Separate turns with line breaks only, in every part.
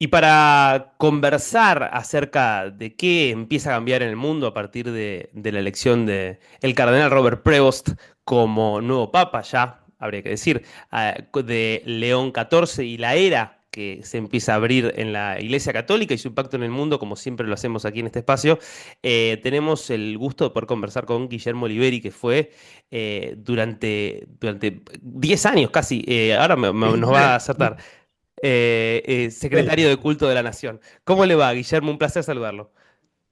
Y para conversar acerca de qué empieza a cambiar en el mundo a partir de la elección de el cardenal Robert Prevost como nuevo papa, ya habría que decir, de León XIV y la era que se empieza a abrir en la Iglesia Católica y su impacto en el mundo, como siempre lo hacemos aquí en este espacio, tenemos el gusto de poder conversar con Guillermo Oliveri, que fue durante 10 años casi, ahora nos va a
16,
acertar, secretario
16.
de Culto de la Nación. ¿Cómo le va, Guillermo? Un placer saludarlo.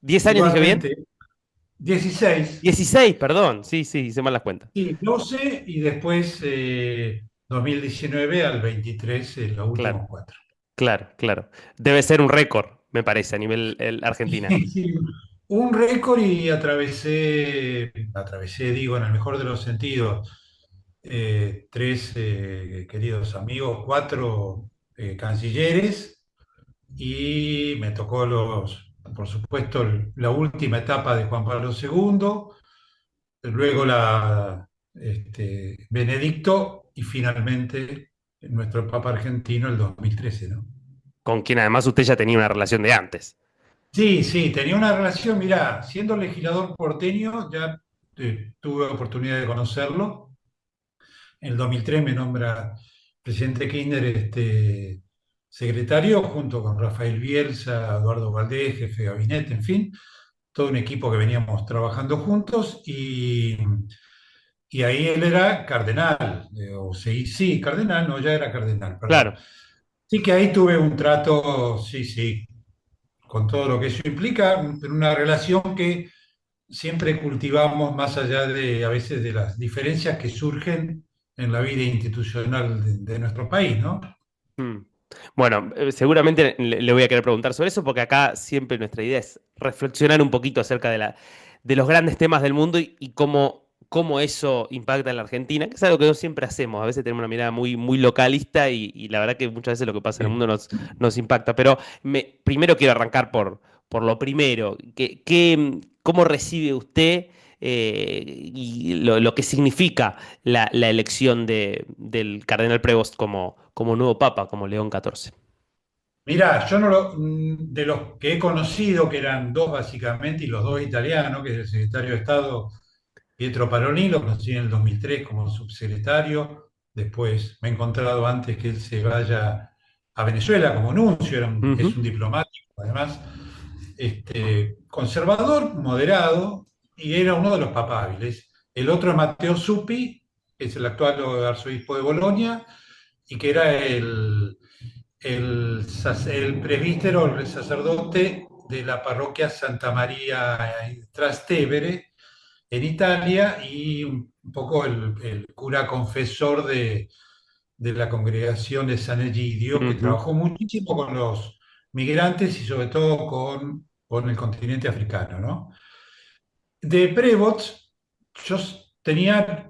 ¿10 años dije bien?
Igualmente, 16,
16, perdón. Sí, sí, hice mal las cuentas.
sí, 12 y después 2019 al 23, los
Claro,
últimos cuatro.
claro, claro. Debe ser un récord, me parece, a nivel Argentina.
Sí, un récord y atravesé, digo, en el mejor de los sentidos, tres queridos amigos, cuatro cancilleres y me tocó por supuesto, la última etapa de Juan Pablo II. Luego Benedicto y finalmente nuestro Papa argentino el 2013, ¿no?
Con quien además usted ya tenía una relación de antes.
Sí, sí, tenía una relación, mirá, siendo legislador porteño, ya tuve oportunidad de conocerlo. En el 2003 me nombra presidente Kirchner secretario, junto con Rafael Bielsa, Eduardo Valdés, jefe de gabinete, en fin, todo un equipo que veníamos trabajando juntos y ahí él era cardenal, o sí, sí, cardenal, no, ya era cardenal, perdón.
Claro.
Sí que ahí tuve un trato, sí, sí, con todo lo que eso implica, pero una relación que siempre cultivamos más allá de a veces de las diferencias que surgen en la vida institucional de nuestro país, ¿no?
Mm. Bueno, seguramente le voy a querer preguntar sobre eso, porque acá siempre nuestra idea es reflexionar un poquito acerca de los grandes temas del mundo y cómo eso impacta en la Argentina, que es algo que no siempre hacemos. A veces tenemos una mirada muy localista y la verdad que muchas veces lo que pasa en el
Sí.
mundo nos impacta. Pero primero quiero arrancar por lo primero. ¿Cómo recibe usted y lo que significa la elección del cardenal Prevost como nuevo papa, como León XIV?
Mirá, yo no de los que he conocido, que eran dos básicamente, y los dos italianos, que es el secretario de Estado Pietro Parolin, lo conocí en el 2003 como subsecretario, después me he encontrado antes que él se vaya a Venezuela como nuncio, es
Ujú.
un diplomático además, conservador, moderado, y era uno de los papables. El otro es Matteo Zuppi, que es el actual arzobispo de Bolonia, y que era el presbítero, el sacerdote de la parroquia Santa María Trastevere, en Italia, y un poco el cura confesor de la congregación de San Egidio, que
Ujú.
trabajó muchísimo con los migrantes y sobre todo con el continente africano, ¿no? De Prevost, yo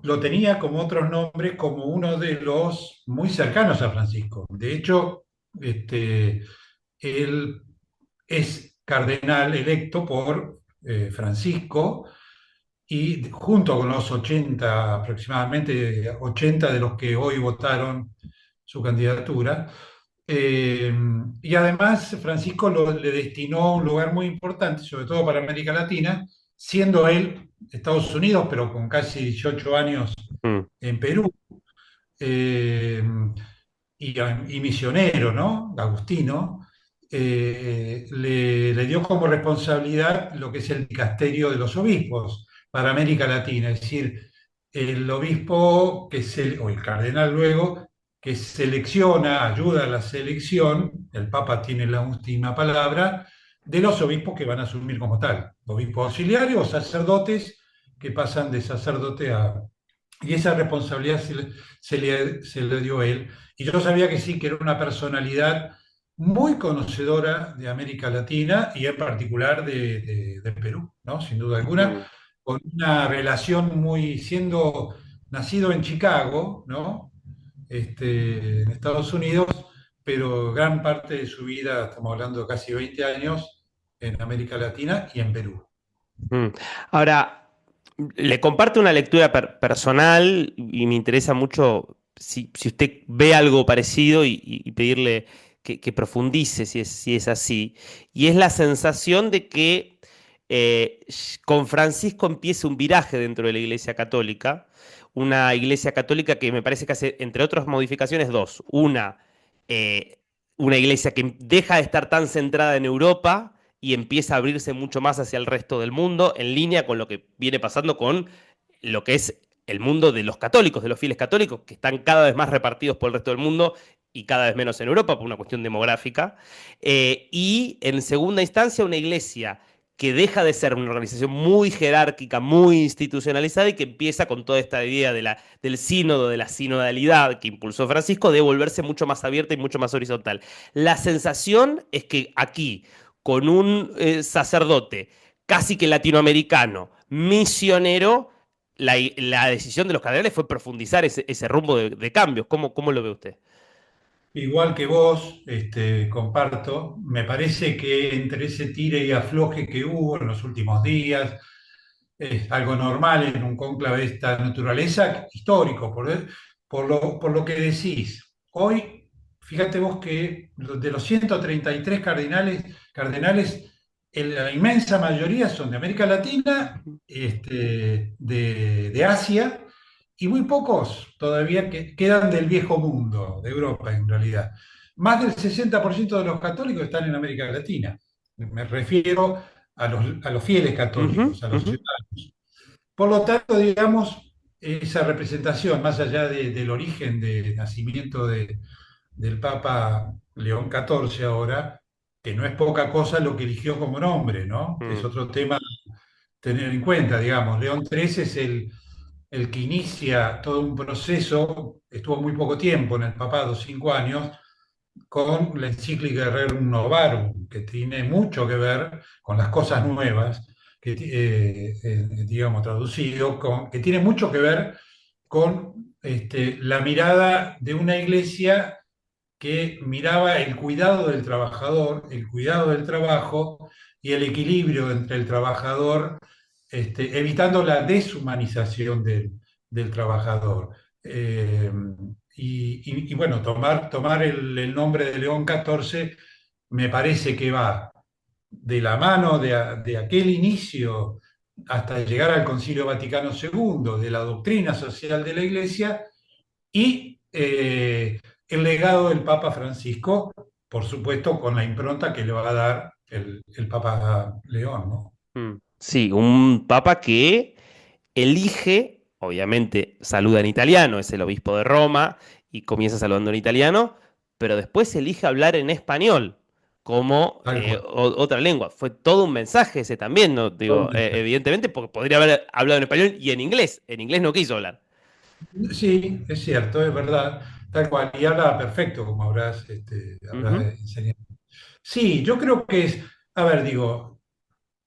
lo tenía como otros nombres, como uno de los muy cercanos a Francisco. De hecho, él es cardenal electo por Francisco y junto con los 80, aproximadamente 80 de los que hoy votaron su candidatura. eh, y además Francisco le destinó un lugar muy importante, sobre todo para América Latina, siendo él Estados Unidos, pero con casi 18 años
Mm.
en Perú, eh, y misionero, ¿no? Agustino, le dio como responsabilidad lo que es el dicasterio de los obispos para América Latina, es decir, el obispo o el cardenal luego, que selecciona, ayuda a la selección, el Papa tiene la última palabra, de los obispos que van a asumir como tal, obispos auxiliares o sacerdotes que pasan de sacerdote a... Y esa responsabilidad se le dio a él. Y yo sabía que sí, que era una personalidad muy conocedora de América Latina y en particular de Perú, ¿no? Sin duda alguna,
Mm.
con una relación siendo nacido en Chicago, ¿no? En Estados Unidos, pero gran parte de su vida, estamos hablando de casi 20 años, en América Latina y en Perú.
Mm. Ahora, le comparto una lectura personal y me interesa mucho si usted ve algo parecido y pedirle que profundice si es así, y es la sensación de que con Francisco empieza un viraje dentro de la Iglesia Católica, una Iglesia Católica que me parece que hace, entre otras modificaciones, dos. Eh, una Iglesia que deja de estar tan centrada en Europa y empieza a abrirse mucho más hacia el resto del mundo, en línea con lo que viene pasando con lo que es el mundo de los católicos, de los fieles católicos, que están cada vez más repartidos por el resto del mundo y cada vez menos en Europa por una cuestión demográfica. Y en segunda instancia, una iglesia que deja de ser una organización muy jerárquica, muy institucionalizada y que empieza con toda esta idea del sínodo, de la sinodalidad que impulsó Francisco, de volverse mucho más abierta y mucho más horizontal. La sensación es que aquí, con un sacerdote casi que latinoamericano, misionero, la decisión de los cardenales fue profundizar ese rumbo de cambios. ¿Cómo lo ve usted?
Igual que vos, comparto, me parece que entre ese tire y afloje que hubo en los últimos días, es algo normal en un cónclave de esta naturaleza, histórico, por lo que decís. Hoy, fíjate vos que de los 133 cardenales, la inmensa mayoría son de América Latina, de Asia, y muy pocos todavía que quedan del viejo mundo, de Europa en realidad. Más del 60% de los católicos están en América Latina. Me refiero a los fieles
Ujú,
católicos, a los
ujú,
ciudadanos. Por lo tanto, digamos, esa representación, más allá del origen de nacimiento del Papa León XIV ahora, que no es poca cosa lo que eligió como nombre, ¿no? Que es
mm,
otro tema tener en cuenta, digamos. León XIII es el que inicia todo un proceso, estuvo muy poco tiempo en el papado, 5 años, con la encíclica Rerum Novarum, que tiene mucho que ver con las cosas nuevas, digamos traducido, que tiene mucho que ver con la mirada de una iglesia que miraba el cuidado del trabajador, el cuidado del trabajo y el equilibrio entre el trabajador, evitando la deshumanización del trabajador. Eh, y bueno, tomar el nombre de León XIV me parece que va de la mano de aquel inicio hasta llegar al Concilio Vaticano II, de la doctrina social de la Iglesia y el legado del Papa Francisco, por supuesto, con la impronta que le va a dar el Papa León, ¿no?
mm. Sí, un papa que elige, obviamente saluda en italiano, es el obispo de Roma y comienza saludando en italiano, pero después elige hablar en español como
Tal cual.
otra lengua. Fue todo un mensaje ese también, ¿no?
Todo un
Digo,
mensaje.
evidentemente, porque podría haber hablado en español y en inglés. En inglés no quiso hablar.
Sí, es cierto, es verdad, tal cual. Y habla perfecto, como habrás
Ujú,
enseñado. Sí, yo creo que es, a ver, digo,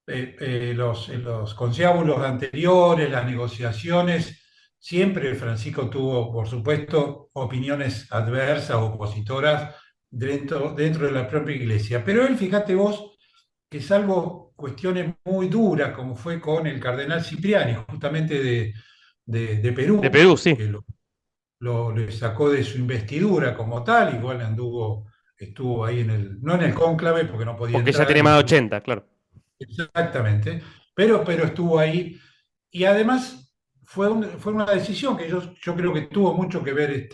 en los conciliábulos anteriores, las negociaciones, siempre Francisco tuvo, por supuesto, opiniones adversas, opositoras, dentro de la propia iglesia. Pero él, fíjate vos, que salvo cuestiones muy duras, como fue con el cardenal Cipriani, justamente de
de
Perú,
Perú, sí.
que le sacó de su investidura como tal, igual estuvo ahí no en el cónclave, porque no podía
Porque ya
entrar,
tenía
ni
más de
estuvo
80, claro.
exactamente, pero estuvo ahí. Y además fue una decisión que yo creo que tuvo mucho que ver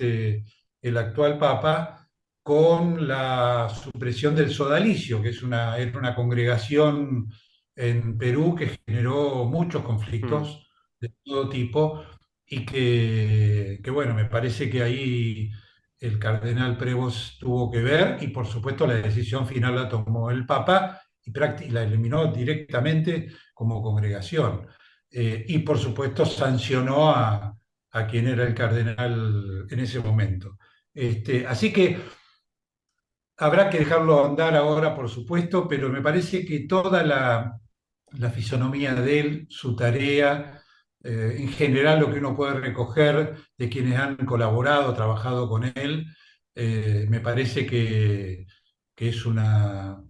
el actual Papa con la supresión del sodalicio, que era una congregación en Perú que generó muchos
Mm,
conflictos de todo tipo y bueno, me parece que ahí el cardenal Prevost tuvo que ver y por supuesto la decisión final la tomó el Papa y la eliminó directamente como congregación. Y por supuesto sancionó a quien era el cardenal en ese momento. Así que habrá que dejarlo andar ahora, por supuesto, pero me parece que toda la fisonomía de él, su tarea, en general lo que uno puede recoger de quienes han colaborado, trabajado con él, me parece que es una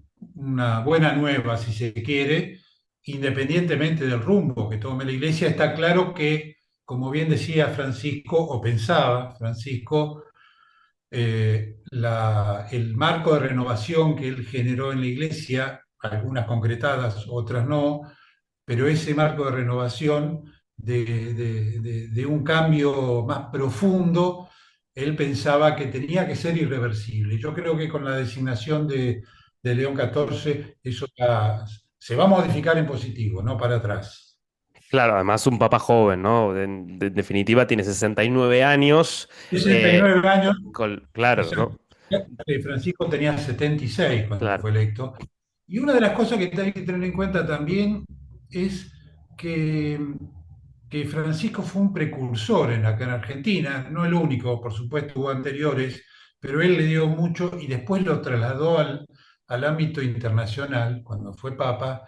buena nueva, si se quiere, independientemente del rumbo que tome la Iglesia. Está claro que, como bien decía Francisco, o pensaba Francisco, el marco de renovación que él generó en la Iglesia, algunas concretadas, otras no, pero ese marco de renovación de un cambio más profundo, él pensaba que tenía que ser irreversible. Yo creo que con la designación de León XIV eso se va a modificar en positivo, no para atrás.
Claro, además un papa joven, ¿no? En definitiva tiene 69 años.
69 años.
Claro,
Exacto.
¿no?
Francisco tenía 76 cuando
Claro.
fue electo. Y una de las cosas que hay que tener en cuenta también es que, que Francisco fue un precursor acá en Argentina, no el único, por supuesto hubo anteriores, pero él le dio mucho y después lo trasladó al ámbito internacional, cuando fue papa,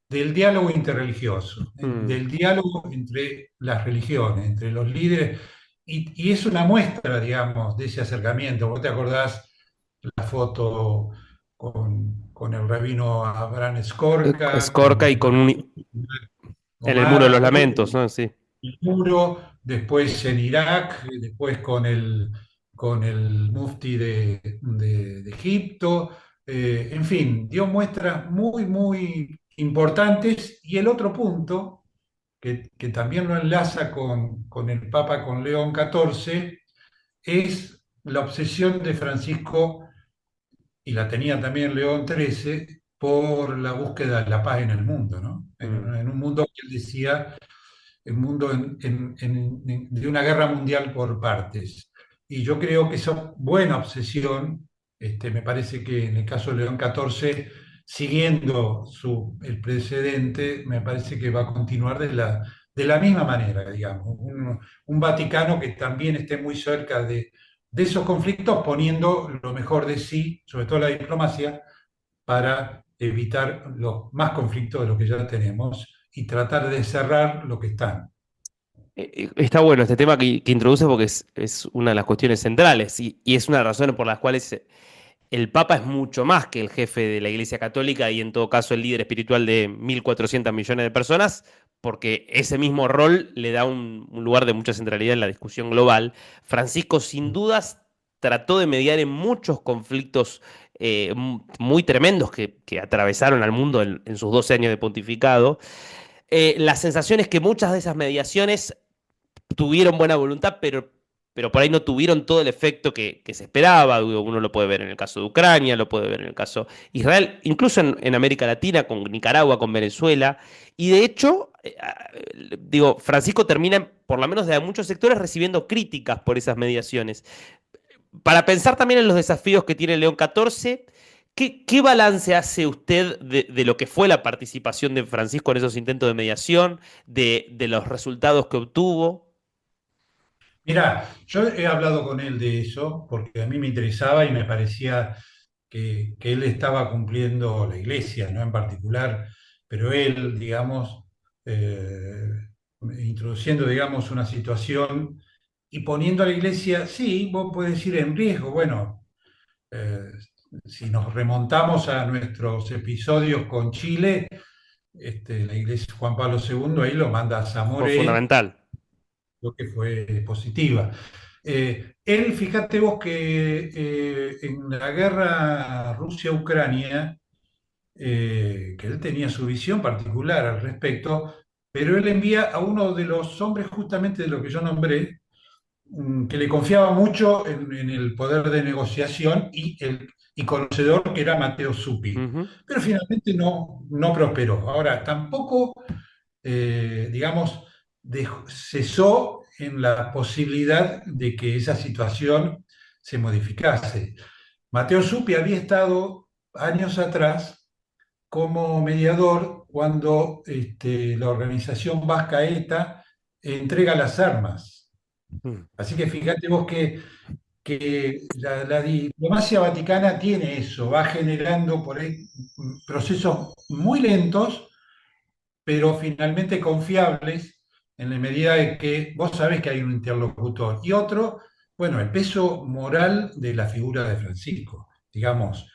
del diálogo interreligioso,
Mm.
del diálogo entre las religiones, entre los líderes, y es una muestra, digamos, de ese acercamiento. ¿Vos te acordás la foto con el rabino Abraham Skorka,
Escorca y en el muro de los
Omar,
lamentos, ¿no? Sí.
el muro, después en Irak, después con el mufti de Egipto, en fin, dio muestras muy, muy importantes. Y el otro punto, que también lo enlaza con el Papa, con León XIV, es la obsesión de Francisco, y la tenía también León XIII, por la búsqueda de la paz en el mundo, ¿no?
Mm.
En un mundo que él decía el mundo de una guerra mundial por partes. Y yo creo que esa buena obsesión, me parece que en el caso de León XIV, siguiendo el precedente, me parece que va a continuar de la misma manera, digamos. Un Vaticano que también esté muy cerca de esos conflictos, poniendo lo mejor de sí, sobre todo la diplomacia, para evitar los más conflictos de los que ya tenemos y tratar de cerrar lo que están.
Está bueno este tema que introduce porque es una de las cuestiones centrales y es una de las razones por las cuales el Papa es mucho más que el jefe de la Iglesia Católica y en todo caso el líder espiritual de 1.400 millones de personas, porque ese mismo rol le da un lugar de mucha centralidad en la discusión global. Francisco, sin dudas, trató de mediar en muchos conflictos muy tremendos que atravesaron al mundo en sus 12 años de pontificado. La sensación es que muchas de esas mediaciones tuvieron buena voluntad, pero por ahí no tuvieron todo el efecto que se esperaba. Uno lo puede ver en el caso de Ucrania, lo puede ver en el caso de Israel, incluso en América Latina, con Nicaragua, con Venezuela. Y de hecho, digo, Francisco termina, por lo menos de muchos sectores, recibiendo críticas por esas mediaciones. Para pensar también en los desafíos que tiene León XIV, ¿qué balance hace usted de lo que fue la participación de Francisco en esos intentos de mediación, de los resultados que obtuvo?
Mira, yo he hablado con él de eso porque a mí me interesaba y me parecía que él estaba cumpliendo la iglesia, ¿no? En particular, pero él, digamos, eh, introduciendo, digamos, una situación y poniendo a la iglesia, sí, vos podés decir en riesgo. Bueno, eh, si nos remontamos a nuestros episodios con Chile, la iglesia Juan Pablo II ahí lo manda a
Fue
Zamoré,
fundamental.
lo que fue positiva. Él, fíjate vos que en la guerra Rusia-Ucrania, que él tenía su visión particular al respecto, pero él envía a uno de los hombres justamente de lo que yo nombré, que le confiaba mucho en el poder de negociación y conocedor, que era Mateo Zuppi.
Ujú.
Pero finalmente no prosperó. Ahora, tampoco, digamos, cesó en la posibilidad de que esa situación se modificase. Mateo Zuppi había estado años atrás como mediador cuando la organización vasca ETA entrega las armas.
Mm.
Así que fíjate vos que la diplomacia vaticana tiene eso, va generando por ahí procesos muy lentos, pero finalmente confiables, en la medida de que vos sabés que hay un interlocutor. Y otro, bueno, el peso moral de la figura de Francisco, digamos,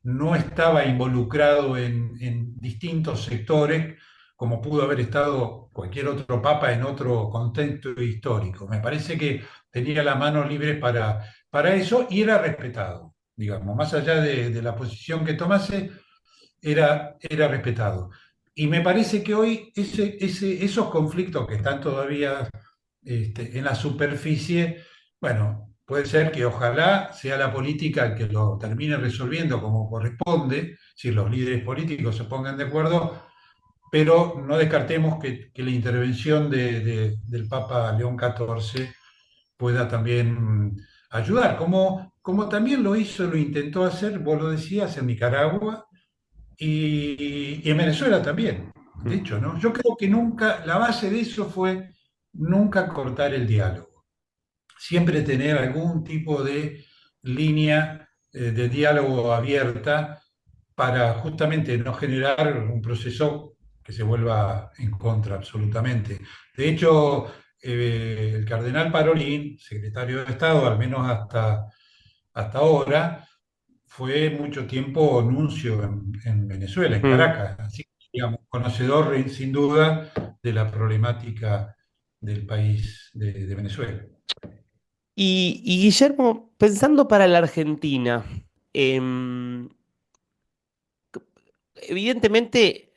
no estaba involucrado en distintos sectores como pudo haber estado cualquier otro papa en otro contexto histórico. Me parece que tenía las manos libres para eso y era respetado, digamos, más allá de la posición que tomase, era respetado. Y me parece que hoy esos conflictos que están todavía en la superficie, bueno, puede ser que ojalá sea la política el que lo termine resolviendo como corresponde, si los líderes políticos se pongan de acuerdo, pero no descartemos que la intervención del Papa León XIV pueda también ayudar, como también lo hizo, lo intentó hacer, vos lo decías, en Nicaragua y en Venezuela también, de
Mm.
hecho, ¿no? Yo creo que nunca, la base de eso fue nunca cortar el diálogo, siempre tener algún tipo de línea de diálogo abierta para justamente no generar un proceso que se vuelva en contra absolutamente. De hecho, el cardenal Parolín, secretario de Estado, al menos hasta ahora, fue mucho tiempo nuncio en Venezuela, en
Mm.
Caracas, así que, digamos, conocedor sin duda de la problemática del país de Venezuela.
Y Guillermo, pensando para la Argentina, em, evidentemente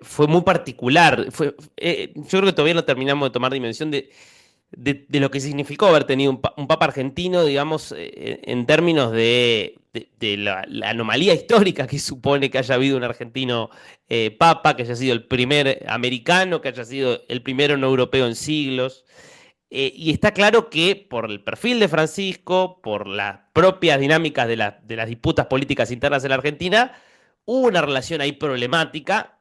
fue muy particular. Yo creo que todavía no terminamos de tomar dimensión de lo que significó haber tenido un papa argentino, digamos, en términos de la anomalía histórica que supone que haya habido un argentino papa, que haya sido el primer americano, que haya sido el primero no europeo en siglos. Y está claro que por el perfil de Francisco, por las propias dinámicas de las disputas políticas internas en la Argentina, hubo una relación ahí problemática,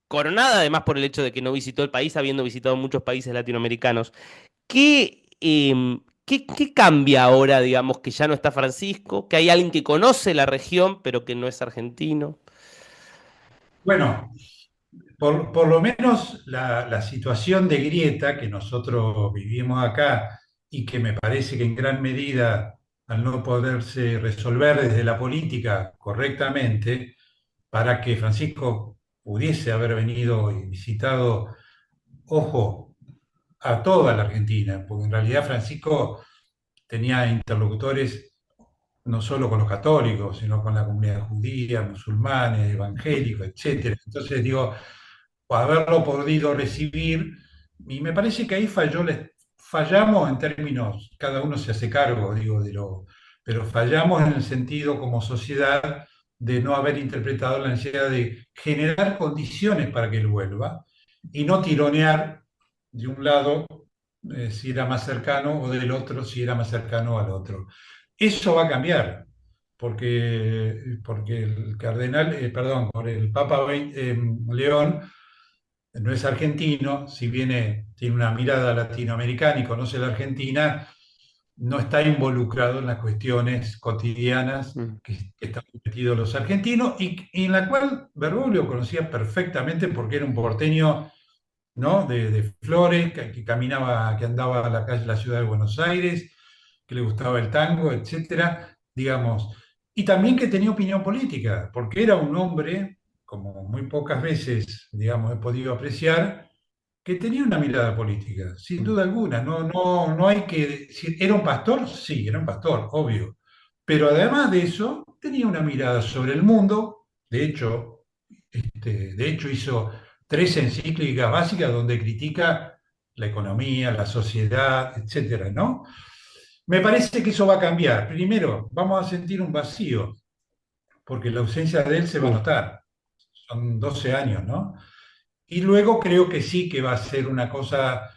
coronada además por el hecho de que no visitó el país, habiendo visitado muchos países latinoamericanos. ¿Qué cambia ahora, digamos, que ya no está Francisco, que hay alguien que conoce la región, pero que no es argentino?
Bueno, por lo menos la situación de grieta que nosotros vivimos acá y que me parece que en gran medida, al no poderse resolver desde la política correctamente, para que Francisco pudiese haber venido y visitado, ojo, a toda la Argentina, porque en realidad Francisco tenía interlocutores no solo con los católicos, sino con la comunidad judía, musulmanes, evangélicos, etcétera. Entonces, digo, haberlo podido recibir, y me parece que ahí fallamos en términos, cada uno se hace cargo, digo, pero fallamos en el sentido como sociedad de no haber interpretado la necesidad de generar condiciones para que él vuelva y no tironear de un lado si era más cercano o del otro si era más cercano al otro. Eso va a cambiar, porque el cardenal, perdón, por el Papa León no es argentino, si viene, tiene una mirada latinoamericana y conoce la Argentina, no está involucrado en las cuestiones cotidianas
Mm.
que están metidos los argentinos y en la cual Bergoglio conocía perfectamente porque era un porteño, ¿no? De Flores, que caminaba, que andaba a la calle de la ciudad de Buenos Aires, que le gustaba el tango, etcétera, digamos. Y también que tenía opinión política, porque era un hombre, como muy pocas veces, digamos, he podido apreciar, que tenía una mirada política, sin
Mm.
duda alguna. No hay que decir, ¿era un pastor? Sí, era un pastor, obvio. Pero además de eso, tenía una mirada sobre el mundo. De hecho hizo tres encíclicas básicas donde critica la economía, la sociedad, etcétera, ¿no? Me parece que eso va a cambiar. Primero, vamos a sentir un vacío, porque la ausencia de él se va a
Uh,
notar. Son 12 años, ¿no? Y luego creo que sí que va a ser una cosa,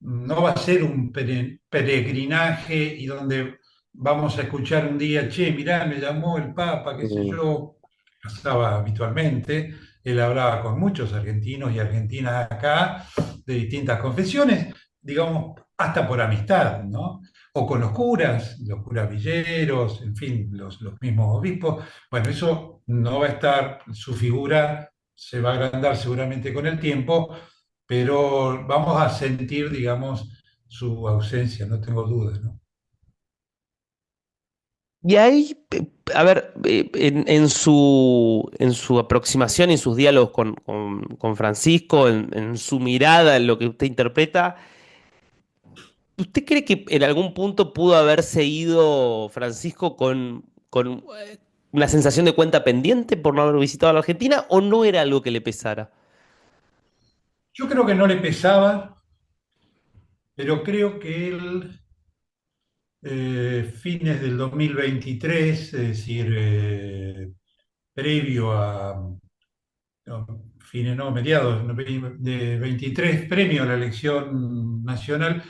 no va a ser un peregrinaje y donde vamos a escuchar un día, che, mirá, me llamó el Papa, qué sé
mm.
yo, pasaba habitualmente, él hablaba con muchos argentinos y argentinas acá de distintas confesiones, digamos, hasta por amistad, ¿no? O con los curas villeros, en fin, los mismos obispos. Bueno, eso no va a estar, su figura se va a agrandar seguramente con el tiempo, pero vamos a sentir, digamos, su ausencia, no tengo dudas, ¿no?
Y ahí, a ver, en su aproximación, en sus diálogos con Francisco, en su mirada, en lo que usted interpreta, ¿Usted cree que en algún punto pudo haberse ido Francisco con una sensación de cuenta pendiente por no haber visitado la Argentina o no era algo que le pesara?
Yo creo que no le pesaba, pero creo que él, fines del 2023, es decir, previo a, no, fines, no, mediados de 23, premio a la elección nacional,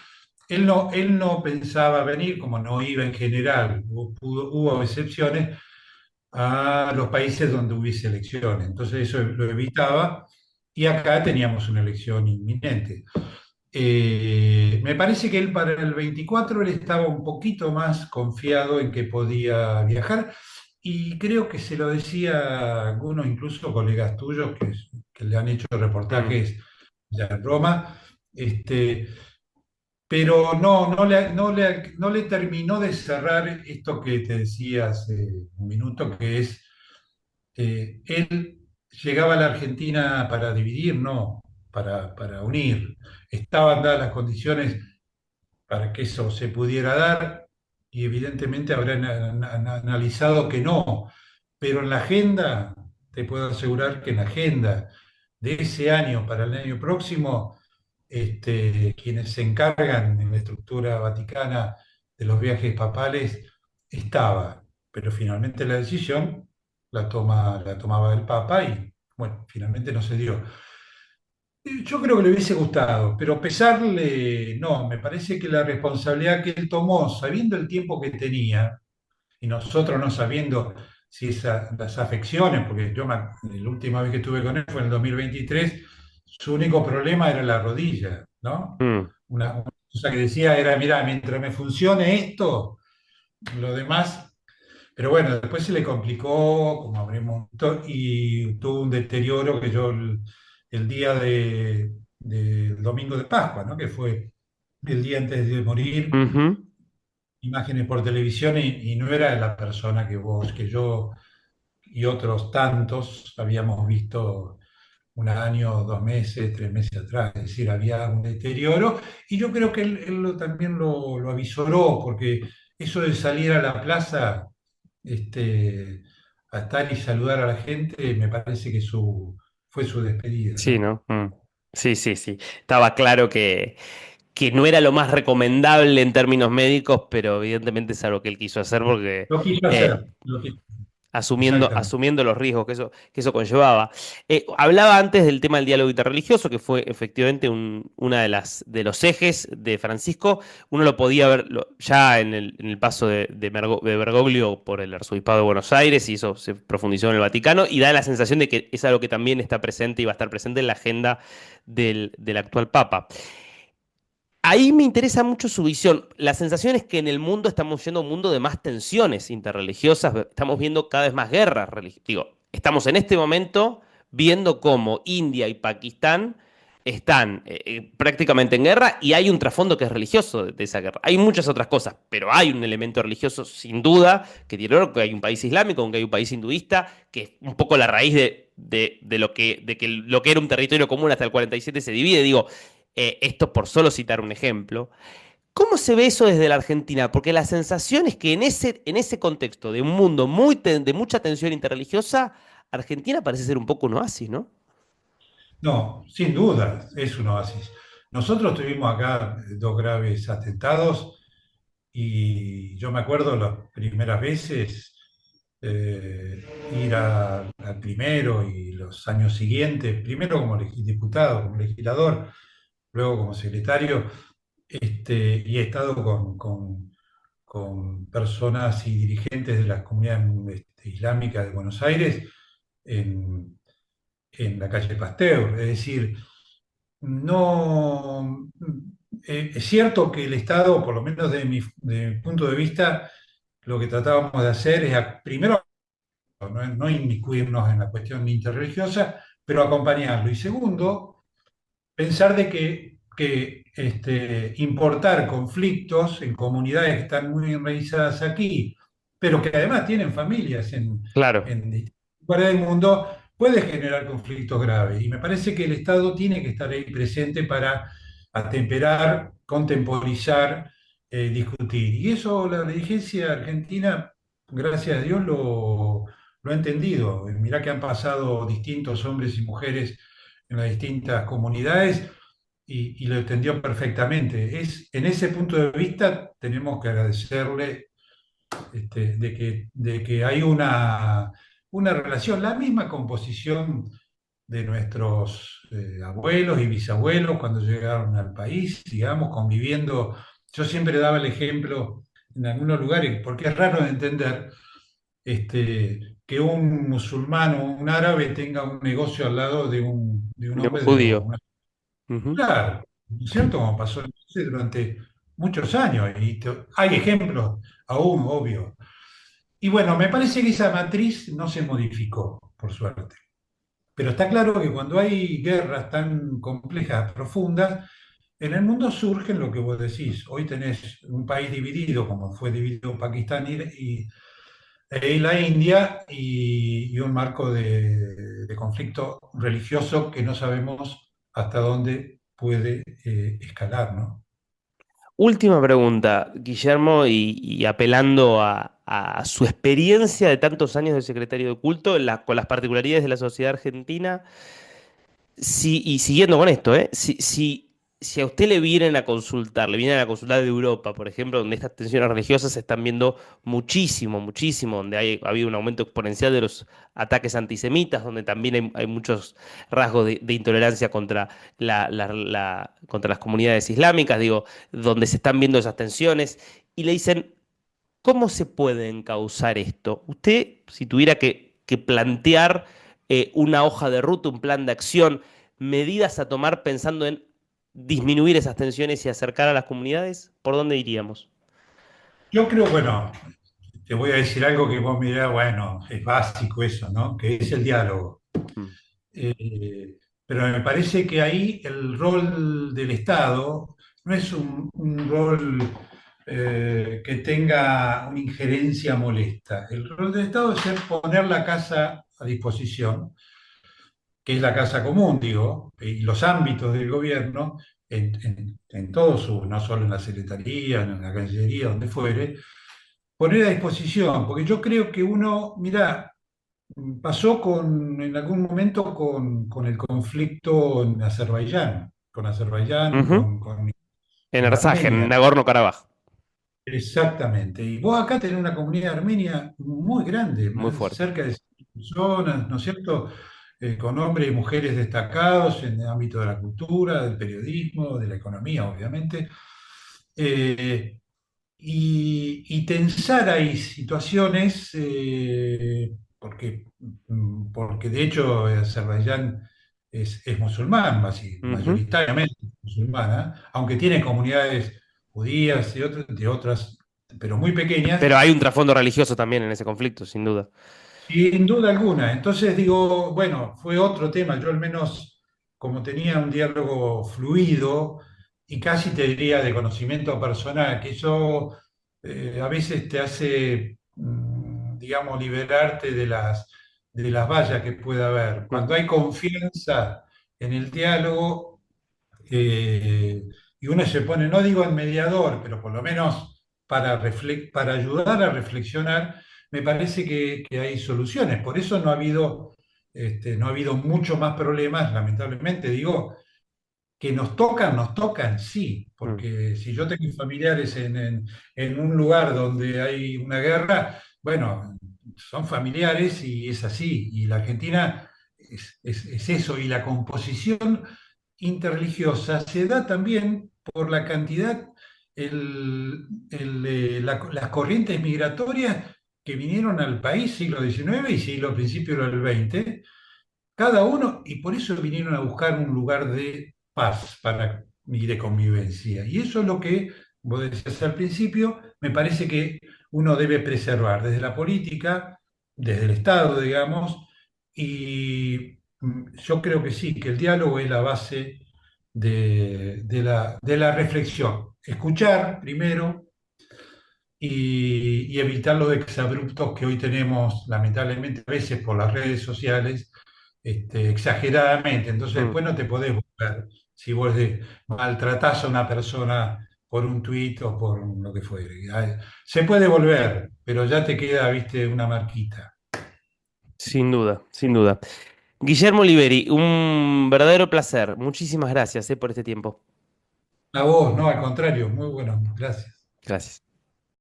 él no pensaba venir, como no iba en general, hubo excepciones, a los países donde hubiese elecciones. Entonces eso lo evitaba y acá teníamos una elección inminente. Me parece que él para el 24 él estaba un poquito más confiado en que podía viajar y creo que se lo decía a algunos, incluso colegas tuyos que le han hecho
Mm,
reportajes ya en Roma, este, pero no le terminó de cerrar esto que te decía hace un minuto, que es, él llegaba a la Argentina para dividir, no, para unir. Estaban dadas las condiciones para que eso se pudiera dar y evidentemente habrán analizado que no, pero en la agenda, te puedo asegurar que en la agenda de ese año para el año próximo, quienes se encargan en la estructura vaticana de los viajes papales estaba, pero finalmente la decisión la tomaba el Papa y bueno, finalmente no se dio. Yo creo que le hubiese gustado, pero pesarle, no, me parece que la responsabilidad que él tomó, sabiendo el tiempo que tenía, y nosotros no sabiendo si las afecciones, porque la última vez que estuve con él fue en el 2023, su único problema era la rodilla, ¿no?
mm,
Una cosa que decía era, mira, mientras me funcione esto, lo demás, pero bueno, después se le complicó, como habremos visto, y tuvo un deterioro que yo el día del domingo de Pascua, ¿no? Que fue el día antes de morir,
ujú.
imágenes por televisión y no era la persona que yo y otros tantos habíamos visto un año, 2 meses, 3 meses atrás. Es decir, había un deterioro y yo creo que él también lo avisoró, porque eso de salir a la plaza, este, a estar y saludar a la gente, me parece que fue su despedida,
Sí,
¿no?
¿no? Mm. Sí, sí, sí. Estaba claro que no era lo más recomendable en términos médicos, pero evidentemente es algo que él quiso hacer porque
Lo quiso
eh,
hacer, exactamente.
asumiendo los riesgos que eso conllevaba. Hablaba antes del tema del diálogo interreligioso, que fue efectivamente una de de los ejes de Francisco. Uno lo podía ver ya en el paso de Bergoglio por el Arzobispado de Buenos Aires, y eso se profundizó en el Vaticano, y da la sensación de que es algo que también está presente y va a estar presente en la agenda del actual Papa. Ahí me interesa mucho su visión. La sensación es que en el mundo estamos yendo a un mundo de más tensiones interreligiosas, estamos viendo cada vez más guerras religiosas. Digo, estamos en este momento viendo cómo India y Pakistán están prácticamente en guerra y hay un trasfondo que es religioso de esa guerra. Hay muchas otras cosas, pero hay un elemento religioso sin duda que tiene que ver con que hay un país islámico, con que hay un país hinduista, que es un poco la raíz de de que lo que era un territorio común hasta el 47 se divide. Digo, esto por solo citar un ejemplo. ¿Cómo se ve eso desde la Argentina? Porque la sensación es que en ese contexto de un mundo de mucha tensión interreligiosa, Argentina parece ser un poco un oasis, ¿no?
No, sin duda, es un oasis. Nosotros tuvimos acá dos graves atentados y yo me acuerdo las primeras veces, eh, ir al primero y los años siguientes, primero como diputado, como legislador, luego como secretario, y he estado con personas y dirigentes de la comunidad, islámica de Buenos Aires en, en la calle Pasteur. Es decir, no, es cierto que el Estado, por lo menos de mi punto de vista, lo que tratábamos de hacer es, primero, no inmiscuirnos en la cuestión interreligiosa, pero acompañarlo. Y segundo, pensar de que importar conflictos en comunidades que están muy enraizadas aquí, pero que además tienen familias
Claro.
en distintos lugares del mundo, puede generar conflictos graves. Y me parece que el Estado tiene que estar ahí presente para atemperar contemporizar, discutir. Y eso la dirigencia argentina, gracias a Dios, lo ha entendido. Mirá que han pasado distintos hombres y mujeres en las distintas comunidades y lo entendió perfectamente. En ese punto de vista tenemos que agradecerle de que hay una relación, la misma composición de nuestros abuelos y bisabuelos cuando llegaron al país, digamos, conviviendo. Yo siempre daba el ejemplo en algunos lugares, porque es raro de entender que un musulmán o un árabe tenga un negocio al lado de un
De un
hombre
judío. Ujú.
claro, ¿no es cierto? Como pasó en Chile durante muchos años, y hay ejemplos aún, obvio. Y bueno, me parece que esa matriz no se modificó, por suerte. Pero está claro que cuando hay guerras tan complejas, profundas, en el mundo surgen lo que vos decís. Hoy tenés un país dividido, como fue dividido Pakistán y la India, y un marco de conflicto religioso que no sabemos hasta dónde puede escalar, ¿no?
Última pregunta, Guillermo, y apelando a su experiencia de tantos años de secretario de culto, con las particularidades de la sociedad argentina. Y siguiendo con esto, si a usted le vienen a consultar de Europa, por ejemplo, donde estas tensiones religiosas se están viendo muchísimo, muchísimo, donde ha habido un aumento exponencial de los ataques antisemitas, donde también hay muchos rasgos de intolerancia contra contra las comunidades islámicas, digo, donde se están viendo esas tensiones, y le dicen, ¿cómo se puede encauzar esto? Usted, si tuviera que plantear una hoja de ruta, un plan de acción, medidas a tomar pensando en disminuir esas tensiones y acercar a las comunidades, ¿por dónde iríamos?
Yo creo, bueno, te voy a decir algo que vos mirás, bueno, es básico eso, ¿no? Que es el diálogo.
Mm.
Pero me parece que ahí el rol del Estado no es un rol que tenga una injerencia molesta. El rol del Estado es poner la casa a disposición, que es la casa común, digo, y los ámbitos del gobierno, en todo su, no solo en la Secretaría, en la Cancillería, donde fuere, poner a disposición, porque yo creo que uno, mira, pasó en algún momento con el conflicto en Azerbaiyán,
Ujú. En
con
Artsaj, en
Armenia.
Nagorno-Karabaj,
Exactamente. Y vos acá tenés una comunidad armenia muy grande,
muy fuerte.
cerca de 100 personas, ¿no es cierto? Con hombres y mujeres destacados en el ámbito de la cultura, del periodismo, de la economía, obviamente. Eh, y tensar ahí situaciones, porque de hecho Azerbaiyán es musulmán,
Ujú.
mayoritariamente musulmana, aunque tiene comunidades judías de otras, pero muy pequeñas,
Pero hay un trasfondo religioso también en ese conflicto, sin duda.
sin duda alguna. Entonces digo, bueno, fue otro tema. Yo al menos, como tenía un diálogo fluido y casi te diría de conocimiento personal, que eso a veces te hace, digamos, liberarte de las vallas que pueda haber. Cuando hay confianza en el diálogo, eh, y uno se pone, no digo en mediador, pero por lo menos para ayudar a reflexionar, me parece que hay soluciones. Por eso no ha habido mucho más problemas, lamentablemente. Digo, que nos tocan, sí,
Mm.
porque si yo tengo familiares en un lugar donde hay una guerra, bueno, son familiares y es así. Y la Argentina es eso, y la composición interreligiosa se da también por la cantidad, las corrientes migratorias que vinieron al país siglo XIX y principio del XX, cada uno, y por eso vinieron a buscar un lugar de paz y de convivencia. Y eso es lo que vos decías al principio, me parece que uno debe preservar desde la política, desde el Estado, digamos, y yo creo que sí, que el diálogo es la base de la reflexión. Escuchar primero y evitar los exabruptos que hoy tenemos, lamentablemente, a veces por las redes sociales, exageradamente, entonces
Mm.
después no te podés volver si vos maltratás a una persona por un tuit o por lo que fuere. Se puede volver, pero ya te queda, viste, una marquita.
Sin duda, sin duda. Guillermo Oliveri, un verdadero placer. Muchísimas gracias, por este tiempo.
A vos, no, al contrario, muy bueno, gracias.
Gracias.